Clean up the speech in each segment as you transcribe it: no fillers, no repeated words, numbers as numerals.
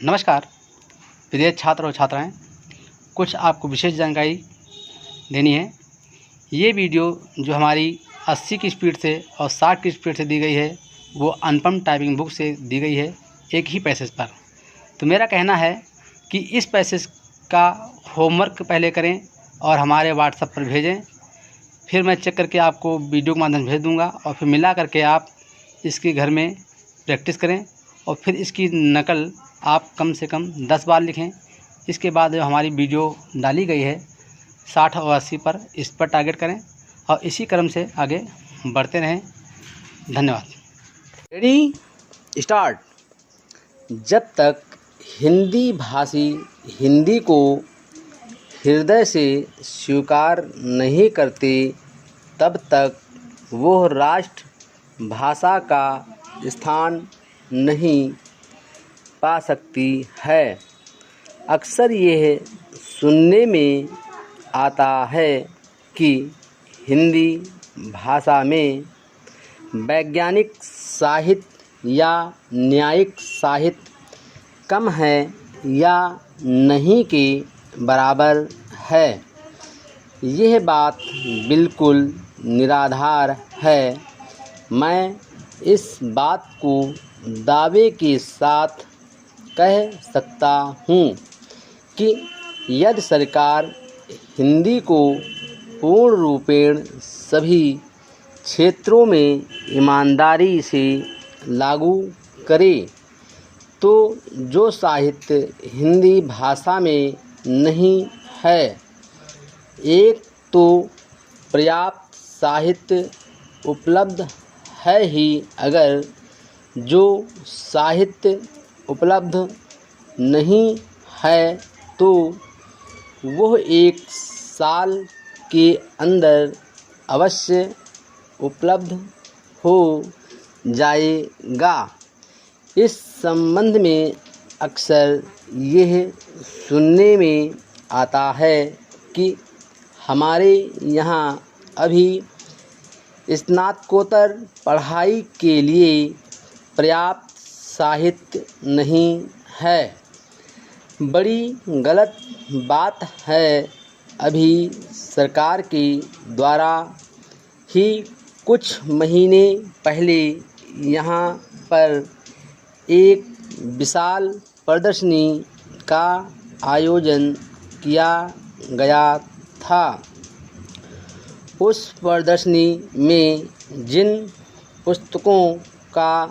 नमस्कार प्रिय छात्र और छात्राएं, कुछ आपको विशेष जानकारी देनी है। ये वीडियो जो हमारी 80 की स्पीड से और 60 की स्पीड से दी गई है वो अनुपम टाइपिंग बुक से दी गई है, एक ही पैसेज पर। तो मेरा कहना है कि इस पैसेज का होमवर्क पहले करें और हमारे व्हाट्सएप पर भेजें, फिर मैं चेक करके आपको वीडियो के माध्यम से भेज दूँगा और फिर मिला करके आप इसके घर में प्रैक्टिस करें और फिर इसकी नकल आप कम से कम 10 बार लिखें। इसके बाद जो हमारी वीडियो डाली गई है 60 और 80 पर, इस पर टारगेट करें और इसी क्रम से आगे बढ़ते रहें। धन्यवाद। Ready start. जब तक हिंदी भाषी हिंदी को हृदय से स्वीकार नहीं करते तब तक वो राष्ट्र भाषा का स्थान नहीं पा सकती है। अक्सर यह सुनने में आता है कि हिंदी भाषा में वैज्ञानिक साहित्य या न्यायिक साहित्य कम है या नहीं के बराबर है। यह बात बिल्कुल निराधार है। मैं इस बात को दावे के साथ कह सकता हूँ कि यदि सरकार हिंदी को पूर्ण रूपेण सभी क्षेत्रों में ईमानदारी से लागू करे तो जो साहित्य हिंदी भाषा में नहीं है, एक तो पर्याप्त साहित्य उपलब्ध है ही, अगर जो साहित्य उपलब्ध नहीं है तो वह 1 साल के अंदर अवश्य उपलब्ध हो जाएगा। इस संबंध में अक्सर यह सुनने में आता है कि हमारे यहाँ अभी स्नातकोत्तर पढ़ाई के लिए पर्याप्त साहित्य नहीं है। बड़ी गलत बात है। अभी सरकार के द्वारा ही कुछ महीने पहले यहाँ पर एक विशाल प्रदर्शनी का आयोजन किया गया था। उस प्रदर्शनी में जिन पुस्तकों का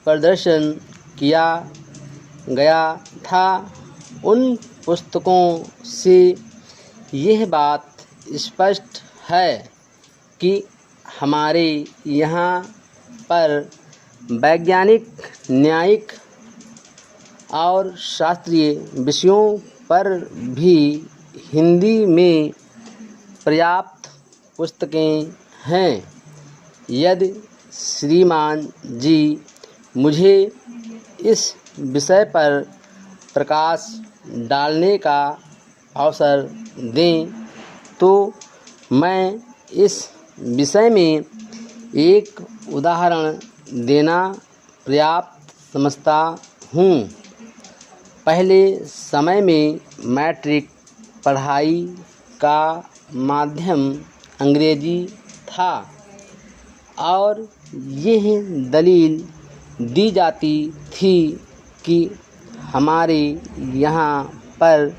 प्रदर्शन किया गया था उन पुस्तकों से यह बात स्पष्ट है कि हमारे यहाँ पर वैज्ञानिक, न्यायिक और शास्त्रीय विषयों पर भी हिंदी में पर्याप्त पुस्तकें हैं। यदि श्रीमान जी मुझे इस विषय पर प्रकाश डालने का अवसर दें तो मैं इस विषय में एक उदाहरण देना पर्याप्त समझता हूँ। पहले समय में मैट्रिक पढ़ाई का माध्यम अंग्रेजी था और यह दलील दी जाती थी कि हमारे यहाँ पर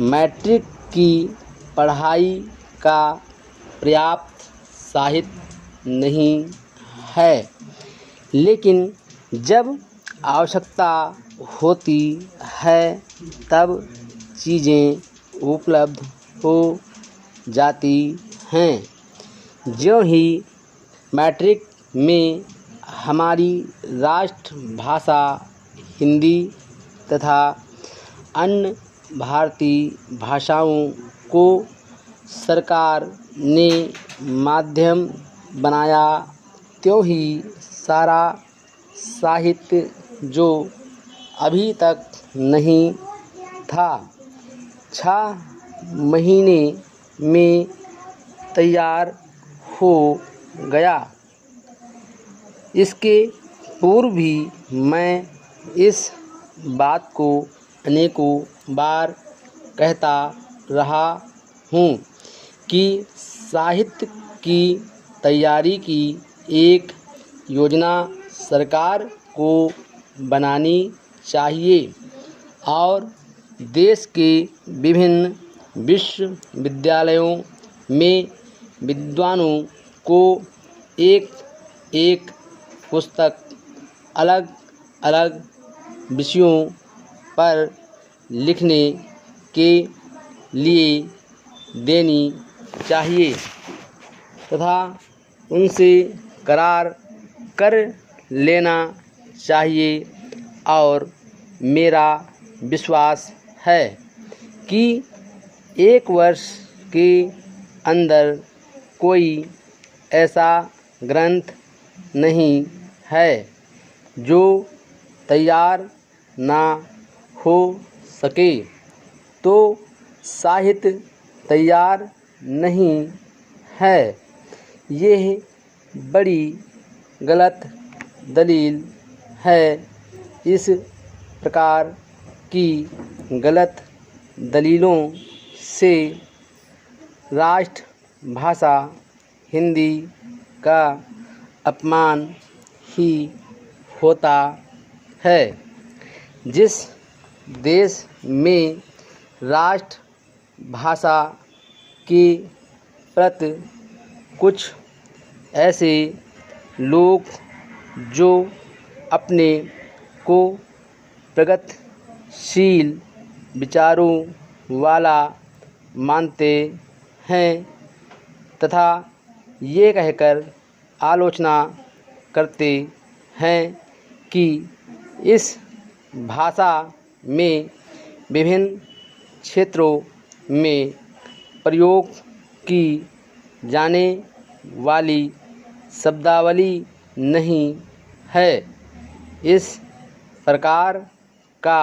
मैट्रिक की पढ़ाई का पर्याप्त साहित्य नहीं है। लेकिन जब आवश्यकता होती है तब चीज़ें उपलब्ध हो जाती हैं। जो ही मैट्रिक में हमारी राष्ट्रभाषा हिंदी तथा अन्य भारतीय भाषाओं को सरकार ने माध्यम बनाया, त्यों ही सारा साहित्य जो अभी तक नहीं था 6 महीने में तैयार हो गया। इसके पूर्व भी मैं इस बात को अनेकों बार कहता रहा हूँ कि साहित्य की तैयारी की एक योजना सरकार को बनानी चाहिए और देश के विभिन्न विश्वविद्यालयों में विद्वानों को एक एक पुस्तक अलग अलग विषयों पर लिखने के लिए देनी चाहिए तथा उनसे करार कर लेना चाहिए और मेरा विश्वास है कि 1 वर्ष के अंदर कोई ऐसा ग्रंथ नहीं है जो तैयार ना हो सके। तो साहित्य तैयार नहीं है, यह बड़ी गलत दलील है। इस प्रकार की गलत दलीलों से राष्ट्रभाषा हिंदी का अपमान ही होता है। जिस देश में राष्ट्रभाषा के प्रति कुछ ऐसे लोग जो अपने को प्रगतिशील विचारों वाला मानते हैं तथा ये कहकर आलोचना करते हैं कि इस भाषा में विभिन्न क्षेत्रों में प्रयोग की जाने वाली शब्दावली नहीं है, इस प्रकार का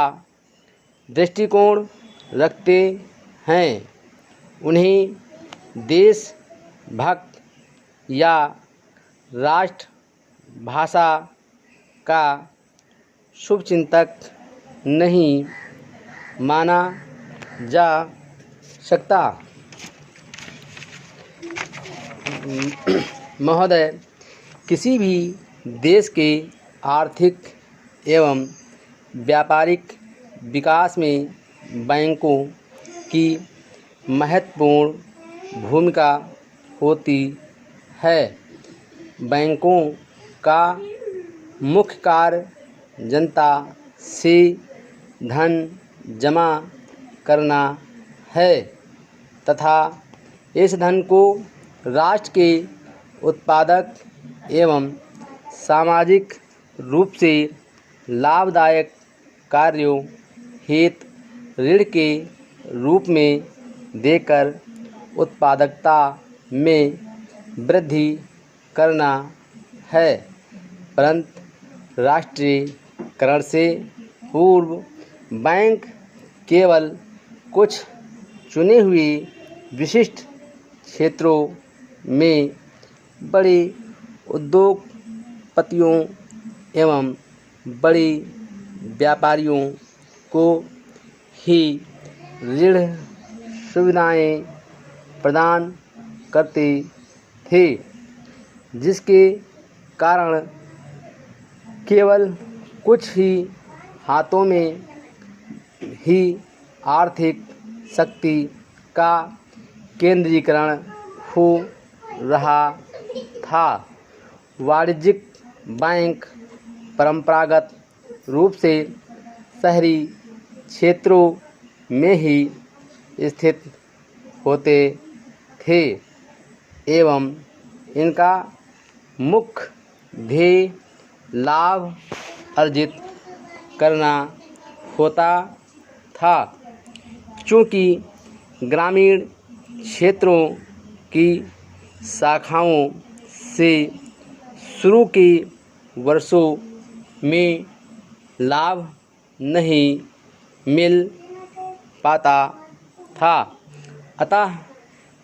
दृष्टिकोण रखते हैं उन्हें देशभक्त या राष्ट्रभाषा का शुभचिंतक नहीं माना जा सकता। महोदय, किसी भी देश के आर्थिक एवं व्यापारिक विकास में बैंकों की महत्वपूर्ण भूमिका होती है। बैंकों का मुख्य कार्य जनता से धन जमा करना है तथा इस धन को राष्ट्र के उत्पादक एवं सामाजिक रूप से लाभदायक कार्यों हेतु ऋण के रूप में देकर उत्पादकता में वृद्धि करना है। परंतु राष्ट्रीयकरण से पूर्व बैंक केवल कुछ चुने हुए विशिष्ट क्षेत्रों में बड़े उद्योगपतियों एवं बड़े व्यापारियों को ही ऋण सुविधाएं प्रदान करते थे, जिसके कारण केवल कुछ ही हाथों में ही आर्थिक शक्ति का केंद्रीकरण हो रहा था। वाणिज्यिक बैंक परंपरागत रूप से शहरी क्षेत्रों में ही स्थित होते थे एवं इनका मुख्य ध्येय लाभ अर्जित करना होता था। चूँकि ग्रामीण क्षेत्रों की शाखाओं से शुरू के वर्षों में लाभ नहीं मिल पाता था, अतः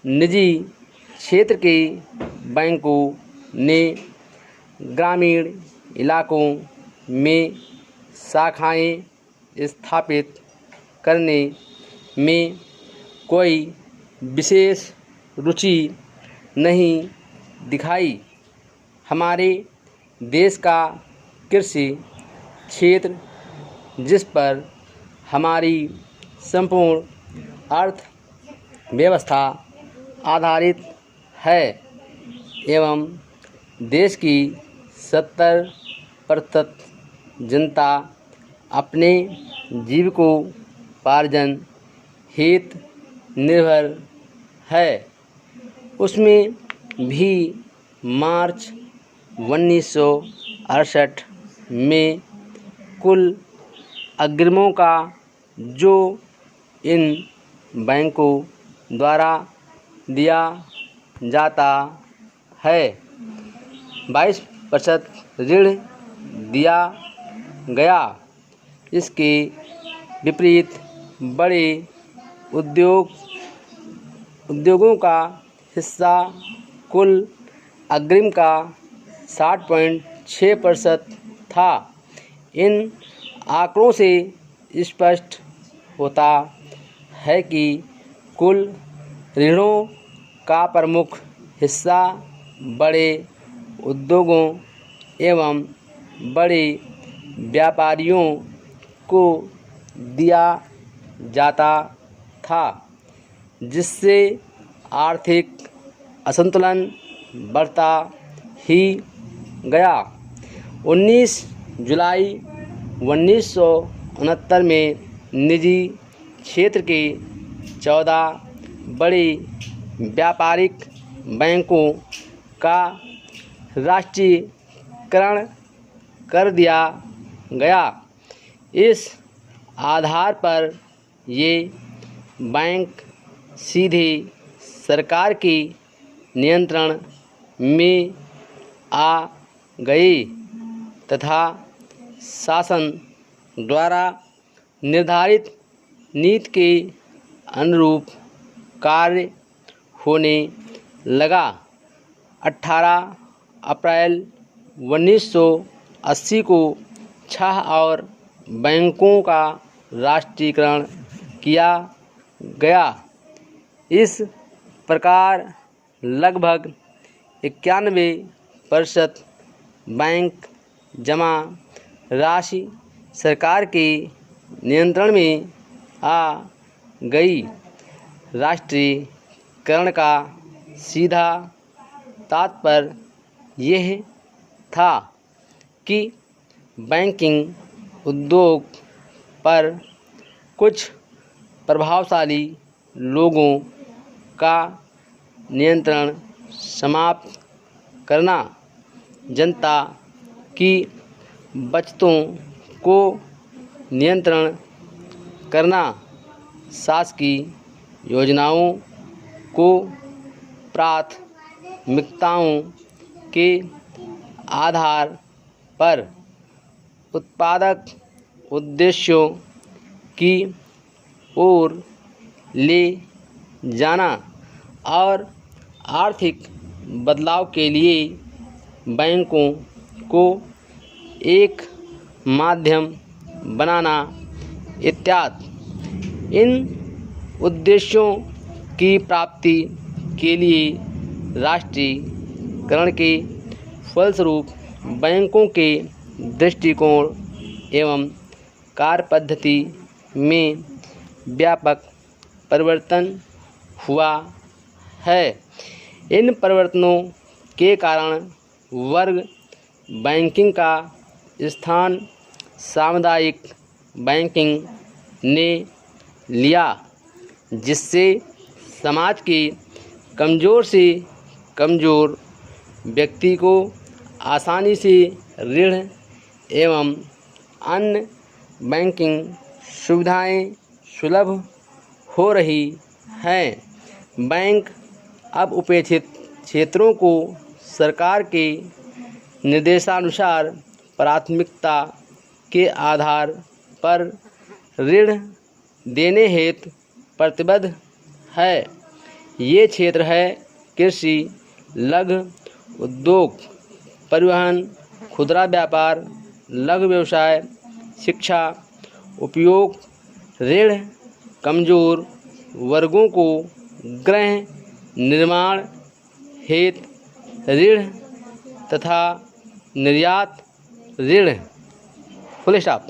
निजी क्षेत्र के बैंकों ने ग्रामीण इलाकों में शाखाएं स्थापित करने में कोई विशेष रुचि नहीं दिखाई। हमारे देश का कृषि क्षेत्र, जिस पर हमारी संपूर्ण अर्थव्यवस्था आधारित है एवं देश की 70% जनता अपने जीविकोपार्जन हेतु निर्भर है, उसमें भी मार्च 1968 में कुल अग्रिमों का जो इन बैंकों द्वारा दिया जाता है 22% ऋण दिया गया। इसके विपरीत बड़े उद्योगों का हिस्सा कुल अग्रिम का 60.6% था। इन आंकड़ों से स्पष्ट होता है कि कुल ऋणों का प्रमुख हिस्सा बड़े उद्योगों एवं बड़े व्यापारियों को दिया जाता था, जिससे आर्थिक असंतुलन बढ़ता ही गया। 19 जुलाई 1969 में निजी क्षेत्र के 14 बड़े व्यापारिक बैंकों का राष्ट्रीयकरण कर दिया गया। इस आधार पर ये बैंक सीधे सरकार के नियंत्रण में आ गए तथा शासन द्वारा निर्धारित नीति के अनुरूप कार्य होने लगा। 18 अप्रैल 1980 को 6 और बैंकों का राष्ट्रीयकरण किया गया। इस प्रकार लगभग 91% बैंक जमा राशि सरकार के नियंत्रण में आ गई। राष्ट्रीयकरण का सीधा तात्पर्य यह था कि बैंकिंग उद्योग पर कुछ प्रभावशाली लोगों का नियंत्रण समाप्त करना, जनता की बचतों को नियंत्रण करना, शासकीय योजनाओं को प्राथमिकताओं के आधार पर उत्पादक उद्देश्यों की ओर ले जाना और आर्थिक बदलाव के लिए बैंकों को एक माध्यम बनाना इत्यादि। इन उद्देश्यों की प्राप्ति के लिए राष्ट्रीयकरण के फलस्वरूप बैंकों के दृष्टिकोण एवं कार्यपद्धति में व्यापक परिवर्तन हुआ है। इन परिवर्तनों के कारण वर्ग बैंकिंग का स्थान सामुदायिक बैंकिंग ने लिया, जिससे समाज के कमज़ोर से कमज़ोर व्यक्ति को आसानी से ऋण एवं अन्य बैंकिंग सुविधाएं सुलभ हो रही हैं। बैंक अब उपेक्षित क्षेत्रों को सरकार के निर्देशानुसार प्राथमिकता के आधार पर ऋण देने हेतु प्रतिबद्ध है। ये क्षेत्र है कृषि, लघु उद्योग, परिवहन, खुदरा व्यापार, लघु व्यवसाय, शिक्षा, उपयोग ऋण कमज़ोर वर्गों को गृह निर्माण हेतु ऋण तथा निर्यात ऋण। Full stop.